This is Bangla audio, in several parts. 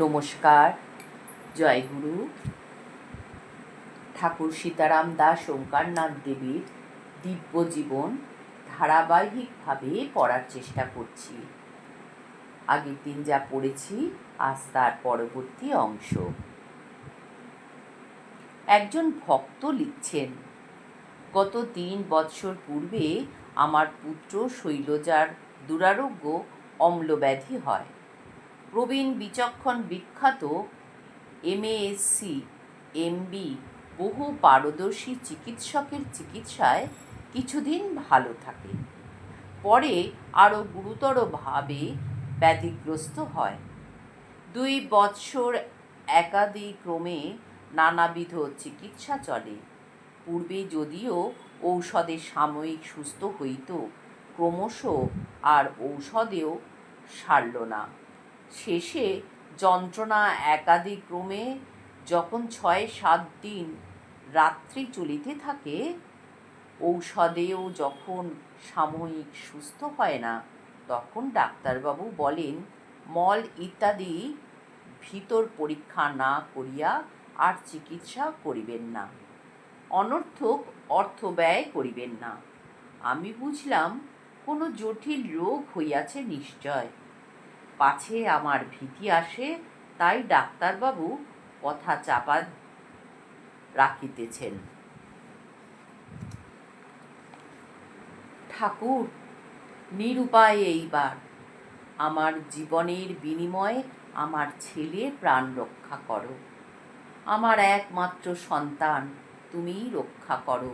নমস্কার। জয়গুরু। ঠাকুর সীতারাম দাস ওঙ্কারনাথ দেবের দিব্য জীবন ধারাবাহিকভাবে পড়ার চেষ্টা করছি। আগের দিন যা পড়েছি আজ তার পরবর্তী অংশ। একজন ভক্ত লিখছেন, গত 3 বৎসর পূর্বে আমার পুত্র শৈলজার দুরারোগ্য অম্লব্যাধি হয়। প্রবীণ বিচক্ষণ বিখ্যাত MASc MB বহু পারদর্শী চিকিৎসকের চিকিৎসায় কিছুদিন ভালো থাকে, পরে আরও গুরুতরভাবে ব্যাধিগ্রস্ত হয়। 2 বৎসর একাদিক্রমে নানাবিধ চিকিৎসা চলে। পূর্বে যদিও ঔষধে সাময়িক সুস্থ হইত, ক্রমশ আর ঔষধেও সারল না। শেষে যন্ত্রণা একাদিক্রমে যখন 6-7 দিন রাত্রি চলিতে থাকে, ঔষধেও যখন সাময়িক সুস্থ হয় না, তখন ডাক্তারবাবু বলেন, মল ইত্যাদি ভিতর পরীক্ষা না করিয়া আর চিকিৎসা করিবেন না, অনর্থক অর্থ ব্যয় করিবেন না। আমি বুঝলাম কোনো জটিল রোগ হইয়াছে নিশ্চয়। পাছে আমার ভীতি আসে, তাই ডাক্তারবাবু কথা চাপা রাখিতেছেন। ঠাকুর, নিরুপায় এইবার আমার জীবনের বিনিময়ে আমার ছেলের প্রাণ রক্ষা করো। আমার একমাত্র সন্তান, তুমিই রক্ষা করো।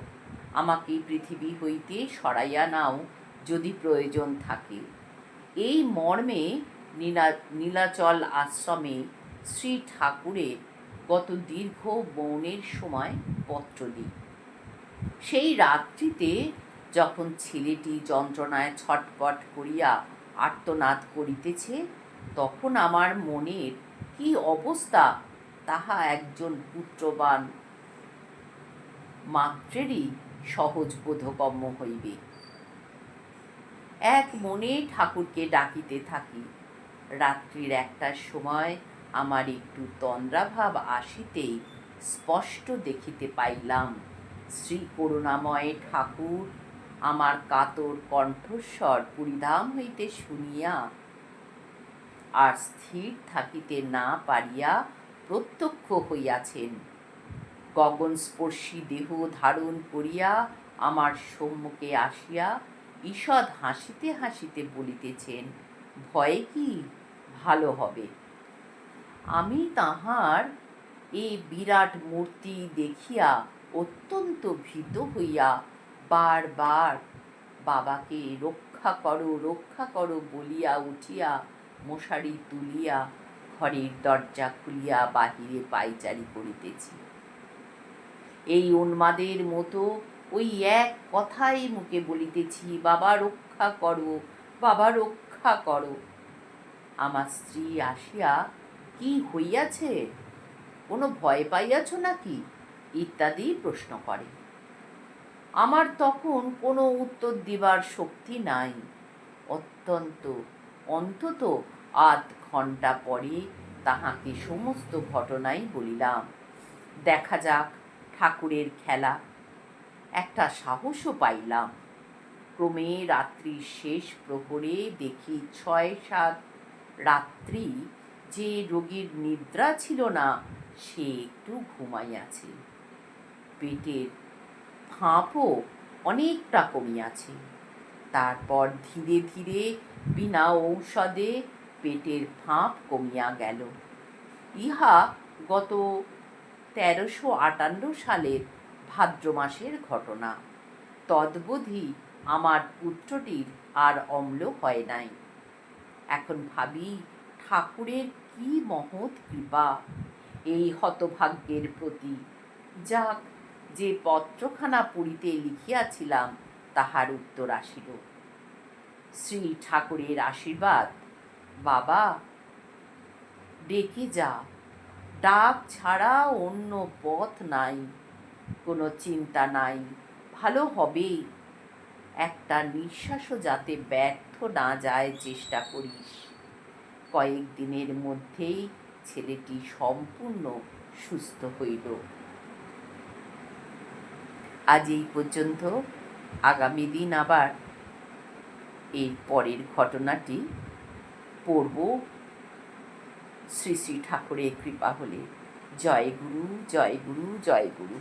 আমাকে পৃথিবী হইতে সরাইয়া নাও যদি প্রয়োজন থাকে। এই মর্মে নীলাচল আশ্রমে শ্রী ঠাকুরের গত দীর্ঘ মৌনের সময় পত্র দিই। সেই রাত্রিতে যখন ছেলেটি যন্ত্রণায় ছটপট করিয়া আর্তনাদ করিতেছে, তখন আমার মনের কি অবস্থা তাহা একজন পুত্রবান মাত্রেরই সহজ বোধগম্য হইবে। এক মনে ঠাকুরকে ডাকিতে থাকি। রাত্রির 1টার সময় আমার একটু তন্দ্রাভাব আসিতেই স্পষ্ট দেখিতে পাইলাম শ্রী করুণাময় ঠাকুর আমার কাতর কণ্ঠস্বর পুরীধাম হইতে শুনিয়া আর স্থির থাকিতে না পারিয়া প্রত্যক্ষ হইয়াছেন। গগনস্পর্শী দেহ ধারণ করিয়া আমার সম্মুখে আসিয়া ঈষৎ হাসিতে হাসিতে বলিতেছেন, ভয় কি, ভালো হবে। আমি তাহার এই বিরাট মূর্তি দেখিয়া অত্যন্ত ভীত হইয়া বারবার বাবাকে রক্ষা করো বলিয়া উঠিয়া মশারি তুলিয়া ঘরের দরজা খুলিয়া বাহিরে পায়চারি করিতেছি। এই উন্মাদের মতো ওই এক কথাই মুখে বলিতেছি, বাবা রক্ষা করো, বাবা রক্ষা করো। আমার স্ত্রী আসিয়া, কি হইয়াছে, কোনো ভয় পাইয়াছ নাকি ইত্যাদি প্রশ্ন করে। আমার তখন কোনো উত্তর দিবার শক্তি নাই। অন্তত আধ ঘণ্টা পরে তাহাকে সমস্ত ঘটনাই বলিলাম। দেখা যাক ঠাকুরের খেলা। একটা সাহসও পাইলাম। ক্রমে রাত্রির শেষ প্রহরে দেখি 6-7 রাত্রি যে রোগীর নিদ্রা ছিল না, সে একটু ঘুমাইয়াছে। পেটের ফাঁপও অনেকটা কমিয়াছে। তারপর ধীরে ধীরে বিনা ঔষধে পেটের ফাঁপ কমিয়া গেল। ইহা গত 1358 সালের ভাদ্র মাসের ঘটনা। তদবধি আমার পুত্রটির আর অম্ল হয় নাই। এখন ভাবি, ঠাকুরের কি মহৎ কৃপা এই হতভাগ্যের প্রতি। যাক, যে পত্রখানা পুরীতে লিখিয়াছিলাম তাহার উত্তর আসিল। শ্রী ঠাকুরের আশীর্বাদ, বাবা ডেকে যা, ডাক ছাড়া অন্য পথ নাই, কোনো চিন্তা নাই, ভালো হবেই। একটা নিঃশ্বাসও যাতে ব্যর্থ না যায় চেষ্টা করিস। কয়েক দিনের মধ্যেই ছেলেটি সম্পূর্ণ সুস্থ হইল। আজ এই পর্যন্ত। আগামী দিন আবার এর পরের ঘটনাটি পড়ব শ্রী শ্রী ঠাকুরের কৃপা হলে। জয় গুরু, জয় গুরু, জয় গুরু।